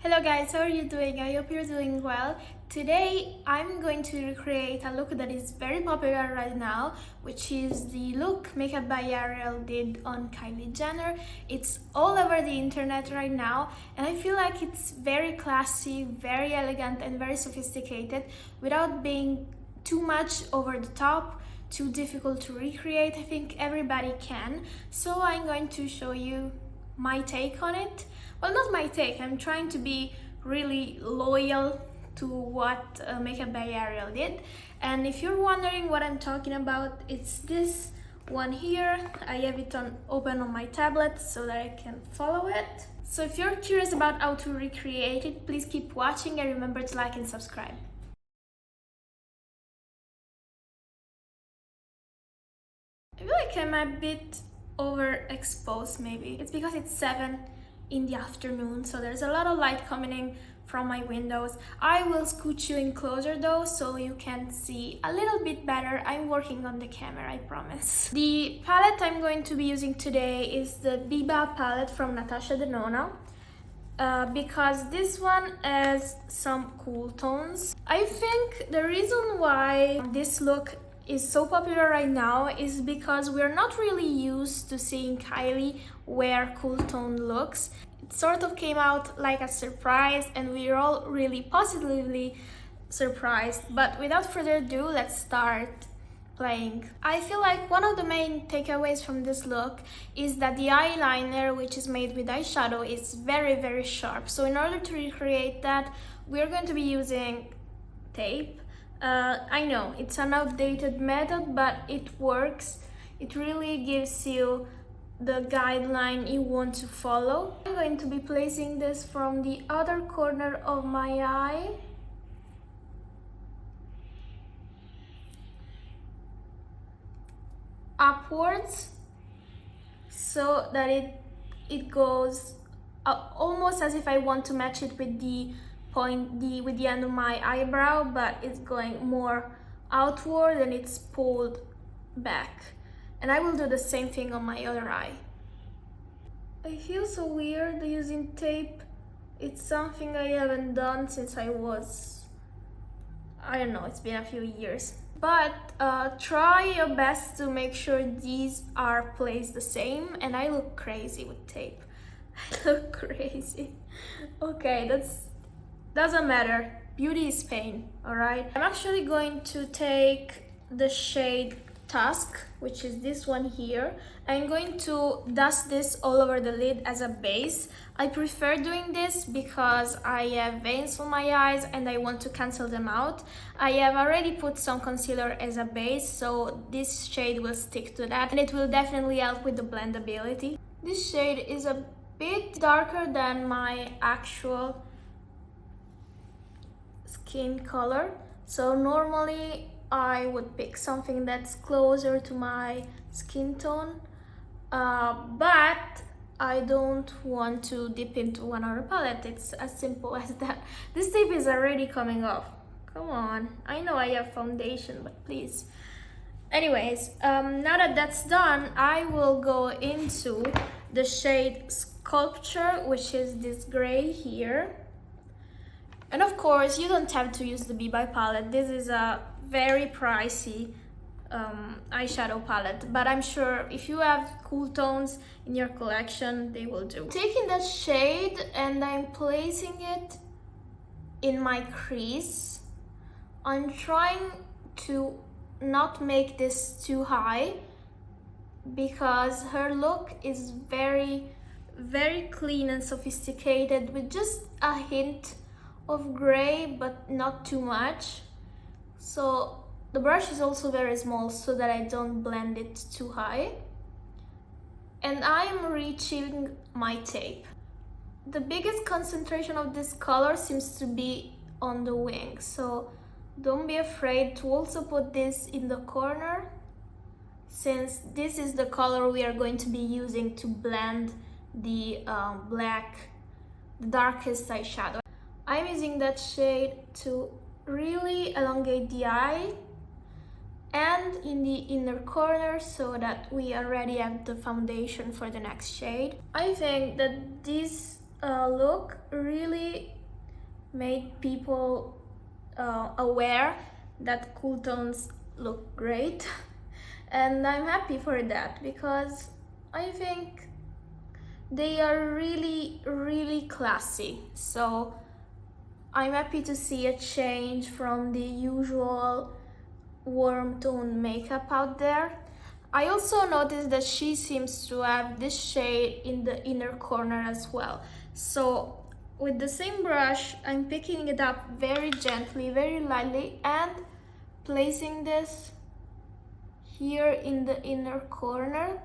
Hello guys, how are you doing? I hope you're doing well. Today I'm going to recreate a look that is very popular right now, which is the look Makeup by Ariel did on Kylie Jenner. It's all over the internet right now and I feel like it's very classy, very elegant and very sophisticated without being too much over the top, too difficult to recreate. I think everybody can. So I'm going to show you my take on it. Well, not my take, I'm trying to be really loyal to what Makeup by Ariel did. And if you're wondering what I'm talking about, it's this one here. I have it open on my tablet so that I can follow it. So if you're curious about how to recreate it, please keep watching and remember to like and subscribe. I feel like I'm a bit overexposed maybe. It's because it's 7 in the afternoon, so there's a lot of light coming in from my windows. I will scooch you in closer though so you can see a little bit better. I'm working on the camera, I promise. The palette I'm going to be using today is the Biba palette from Natasha Denona. Because this one has some cool tones. I think the reason why this look is so popular right now is because we're not really used to seeing Kylie wear cool tone looks. It sort of came out like a surprise and we're all really positively surprised. But without further ado, let's start playing. I feel like one of the main takeaways from this look is that the eyeliner, which is made with eyeshadow, is very sharp. So in order to recreate that, we're going to be using tape. I know it's an outdated method, but it works. It really gives you the guideline you want to follow. I'm going to be placing this from the other corner of my eye. Upwards so that it goes almost as if I want to match it with the with the end of my eyebrow, but it's going more outward and it's pulled back. And I will do the same thing on my other eye. I feel so weird using tape. It's something I haven't done since I don't know, it's been a few years. But try your best to make sure these are placed the same. And I look crazy with tape. I look crazy. Okay, doesn't matter. Beauty is pain, alright? I'm actually going to take the shade Tusk, which is this one here. I'm going to dust this all over the lid as a base. I prefer doing this because I have veins on my eyes and I want to cancel them out. I have already put some concealer as a base, so this shade will stick to that and it will definitely help with the blendability. This shade is a bit darker than my actual skin color, so normally I would pick something that's closer to my skin tone, but I don't want to dip into another palette. It's as simple as that. This tape is already coming off. Come on, I know I have foundation, but please. Anyways, now that that's done, I will go into the shade Sculpture, which is this gray here. And of course, you don't have to use the Biba palette. This is a very pricey eyeshadow palette, but I'm sure if you have cool tones in your collection, they will do. Taking that shade and I'm placing it in my crease. I'm trying to not make this too high because her look is very clean and sophisticated with just a hint of gray, but not too much. So the brush is also very small so that I don't blend it too high. And I'm reaching my tape. The biggest concentration of this color seems to be on the wing, so don't be afraid to also put this in the corner, since this is the color we are going to be using to blend the the darkest eyeshadow. I'm using that shade to really elongate the eye and in the inner corner so that we already have the foundation for the next shade. I think that these look really made people aware that cool tones look great. And I'm happy for that because I think they are really classy. So I'm happy to see a change from the usual warm tone makeup out there. I also noticed that she seems to have this shade in the inner corner as well. So with the same brush, I'm picking it up very gently, very lightly, and placing this here in the inner corner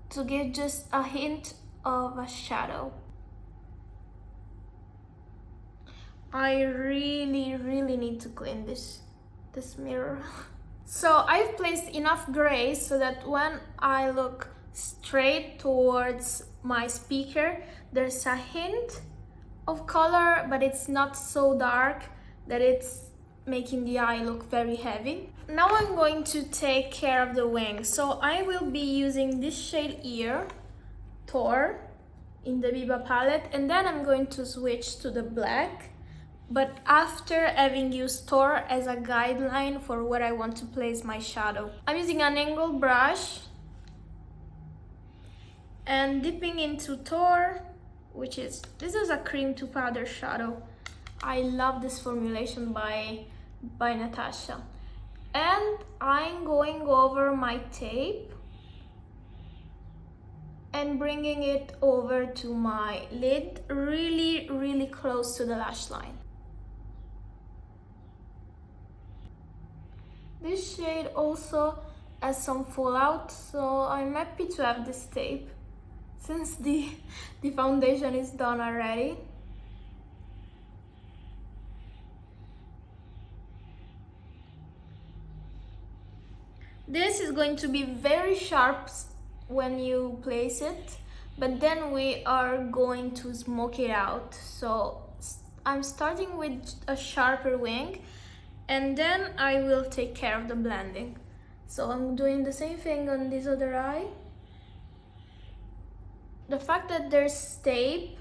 to give just a hint of a shadow. I really need to clean this mirror. So I've placed enough gray so that when I look straight towards my speaker, there's a hint of color, but it's not so dark that it's making the eye look very heavy. Now I'm going to take care of the wing. So I will be using this shade here, Thor, in the Biba palette, and then I'm going to switch to the black, but after having used Thor as a guideline for where I want to place my shadow. I'm using an angled brush and dipping into Thor, this is a cream to powder shadow. I love this formulation by Natasha. And I'm going over my tape and bringing it over to my lid, really close to the lash line. This shade also has some fallout, so I'm happy to have this tape since the foundation is done already. This is going to be very sharp when you place it, but then we are going to smoke it out. So I'm starting with a sharper wing, and then I will take care of the blending. So I'm doing the same thing on this other eye. The fact that there's tape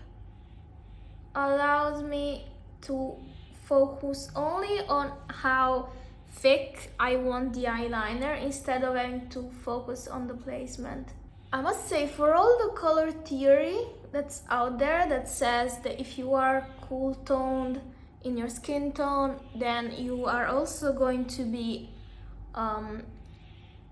allows me to focus only on how thick I want the eyeliner instead of having to focus on the placement. I must say, for all the color theory that's out there that says that if you are cool toned in your skin tone, then you are also going to be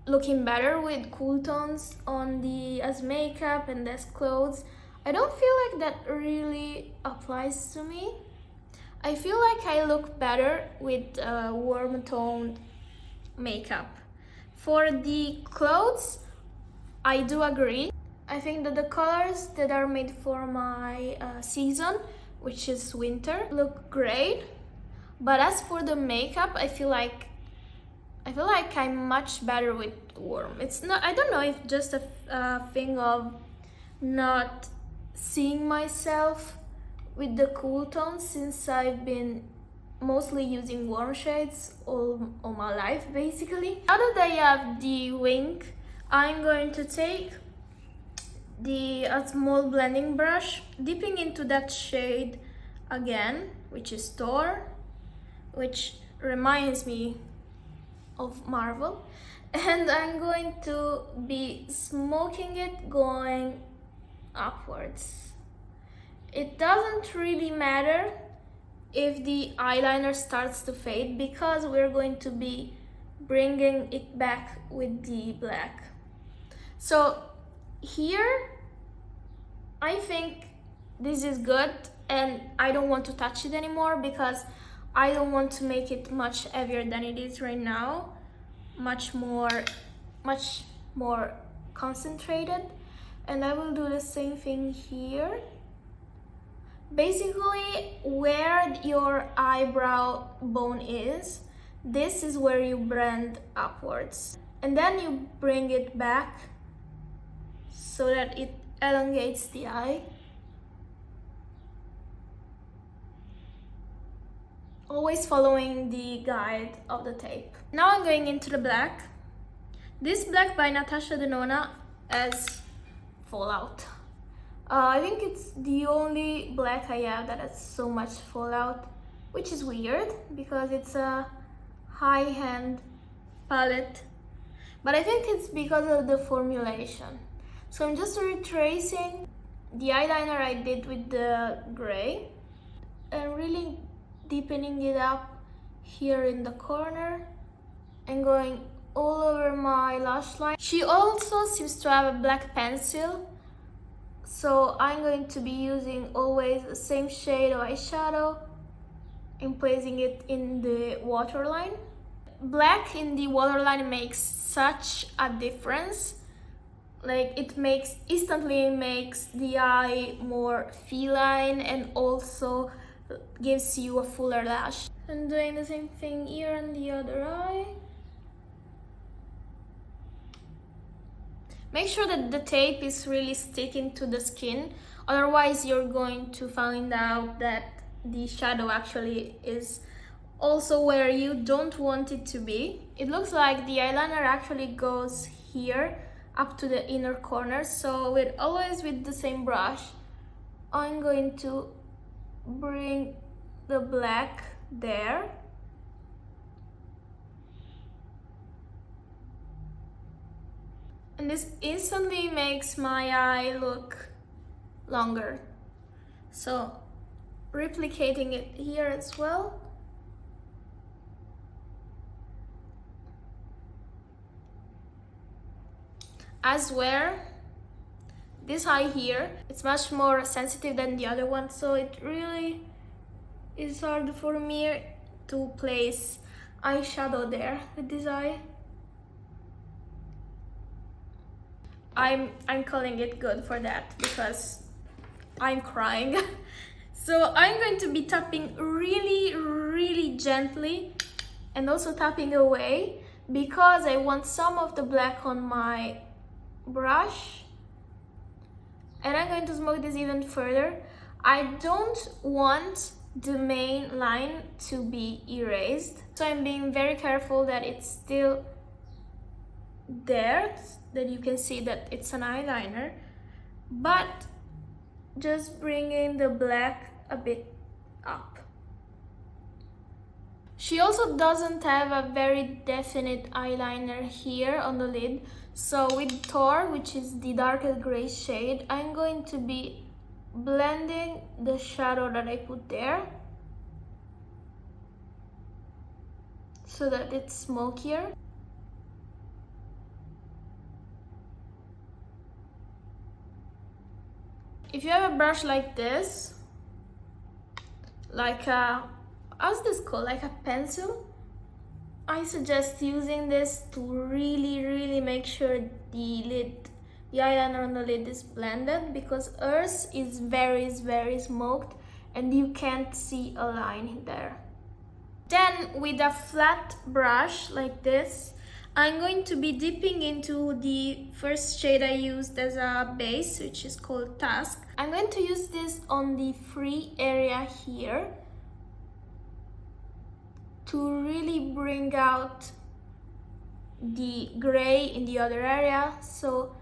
looking better with cool tones on as makeup and as clothes. I don't feel like that really applies to me. I feel like I look better with warm toned makeup. For the clothes, I do agree. I think that the colors that are made for my season, which is winter, look great. But as for the makeup, I feel like I'm much better with warm. It's not, I don't know if just a thing of not seeing myself with the cool tones, since I've been mostly using warm shades all my life basically. Now that I have the wing, I'm going to take a small blending brush, dipping into that shade again, which is Thor, which reminds me of Marvel, and I'm going to be smoking it going upwards. It doesn't really matter if the eyeliner starts to fade because we're going to be bringing it back with the black. So here, I think this is good and I don't want to touch it anymore because I don't want to make it much heavier than it is right now, much more concentrated. And I will do the same thing here. Basically, where your eyebrow bone is, this is where you blend upwards. And then you bring it back so that it elongates the eye. Always following the guide of the tape. Now I'm going into the black. This black by Natasha Denona has fallout. I think it's the only black I have that has so much fallout, which is weird because it's a high-end palette. But I think it's because of the formulation. So I'm just retracing the eyeliner I did with the gray and really deepening it up here in the corner and going all over my lash line. She also seems to have a black pencil, so I'm going to be using always the same shade of eyeshadow and placing it in the waterline. Black in the waterline makes such a difference. Like it instantly makes the eye more feline and also gives you a fuller lash. I'm doing the same thing here on the other eye. Make sure that the tape is really sticking to the skin, otherwise you're going to find out that the shadow actually is also where you don't want it to be. It looks like the eyeliner actually goes here up to the inner corner, so always with the same brush, I'm going to bring the black there. And this instantly makes my eye look longer. So replicating it here as well. I swear, this eye here, it's much more sensitive than the other one, so it really is hard for me to place eyeshadow there with this eye. I'm calling it good for that because I'm crying. So I'm going to be tapping really gently and also tapping away because I want some of the black on my brush, and I'm going to smoke this even further. I don't want the main line to be erased, so I'm being very careful that it's still there, that you can see that it's an eyeliner, but just bringing the black a bit up. She also doesn't have a very definite eyeliner here on the lid, so with Tor, which is the darker gray shade, I'm going to be blending the shadow that I put there so that it's smokier. If you have a brush like this, like a, how's this called, like a pencil, I suggest using this to really make sure the eyeliner on the lid is blended, because hers is very smoked and you can't see a line there. Then with a flat brush like this, I'm going to be dipping into the first shade I used as a base, which is called Task. I'm going to use this on the free area here to really bring out the gray in the other area. So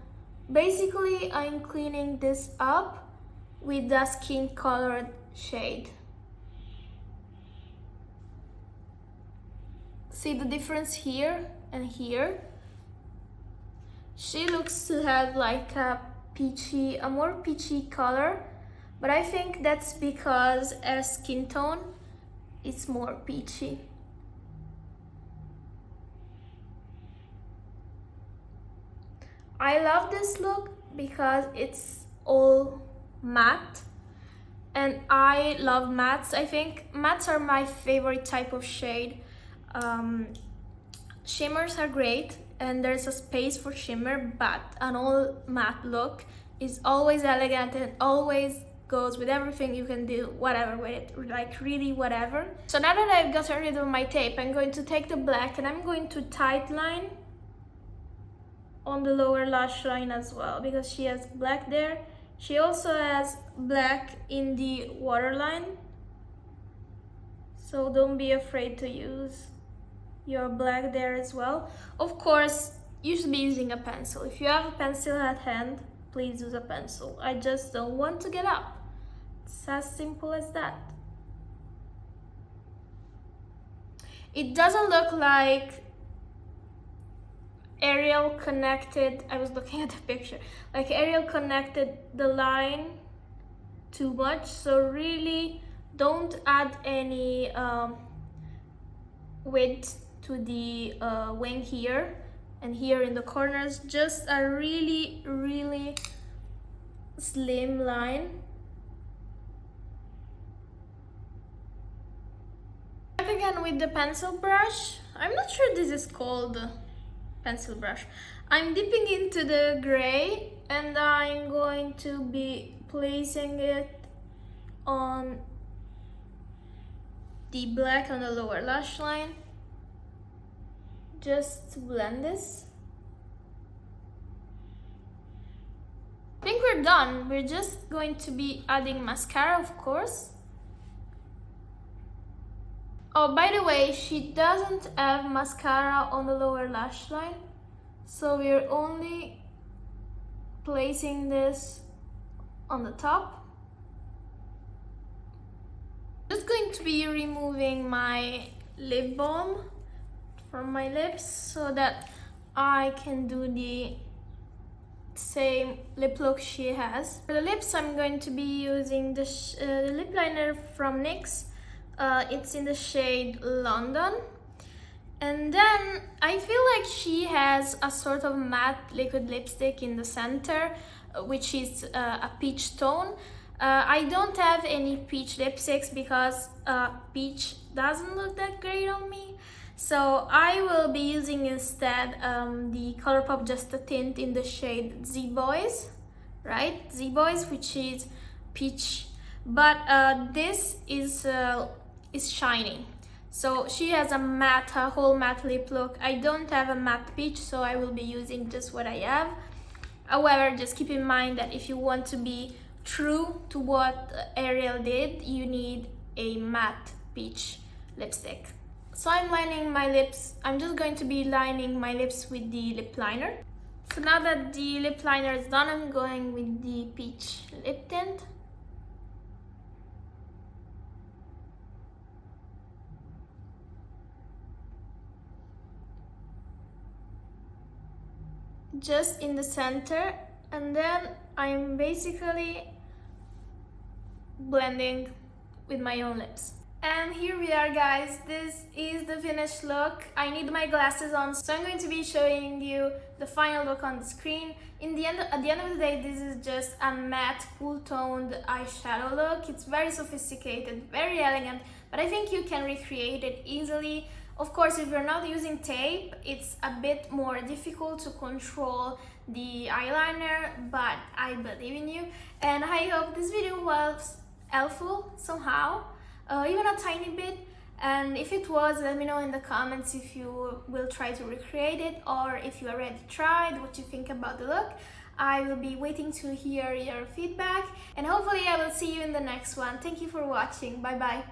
basically I'm cleaning this up with the skin colored shade. See the difference here and here? She looks to have like a more peachy color, but I think that's because her skin tone is more peachy. I love this look because it's all matte, and I love mattes. I think mattes are my favorite type of shade. Shimmers are great and there's a space for shimmer, but an all matte look is always elegant and always goes with everything. You can do whatever with it, like really whatever. So now that I've gotten rid of my tape, I'm going to take the black and I'm going to tightline on the lower lash line as well, because she has black there. She also has black in the waterline, so don't be afraid to use your black there as well. Of course, you should be using a pencil. If you have a pencil at hand, please use a pencil. I just don't want to get up. It's as simple as that. It doesn't look like Ariel connected, I was looking at the picture, like Ariel connected the line too much, so really don't add any width to the wing here and here in the corners, just a really slim line. Again with the pencil brush, I'm not sure this is called pencil brush. I'm dipping into the gray and I'm going to be placing it on the black on the lower lash line, just to blend this. I think we're done. We're just going to be adding mascara, of course. Oh, by the way, she doesn't have mascara on the lower lash line, so we're only placing this on the top. Just going to be removing my lip balm from my lips so that I can do the same lip look she has. For the lips, I'm going to be using the lip liner from NYX. It's in the shade London. And then I feel like she has a sort of matte liquid lipstick in the center, which is a peach tone. I don't have any peach lipsticks because peach doesn't look that great on me. So I will be using instead the Colourpop Just a Tint in the shade Z Boys, right? Z Boys, which is peach. But this is shiny. So she has a whole matte lip look. I don't have a matte peach, so I will be using just what I have. However, just keep in mind that if you want to be true to what Ariel did, you need a matte peach lipstick. So I'm lining my lips. I'm just going to be lining my lips with the lip liner. So now that the lip liner is done, I'm going with the peach lip tint. Just in the center, and then I'm basically blending with my own lips. And here we are, guys. This is the finished look. I need my glasses on, so I'm going to be showing you the final look on the screen. At the end of the day, this is just a matte, cool-toned eyeshadow look. It's very sophisticated, very elegant, but I think you can recreate it easily. Of course, if you're not using tape, it's a bit more difficult to control the eyeliner, but I believe in you. And I hope this video was helpful somehow, even a tiny bit. And if it was, let me know in the comments if you will try to recreate it, or if you already tried, what you think about the look. I will be waiting to hear your feedback, and hopefully I will see you in the next one. Thank you for watching. Bye bye.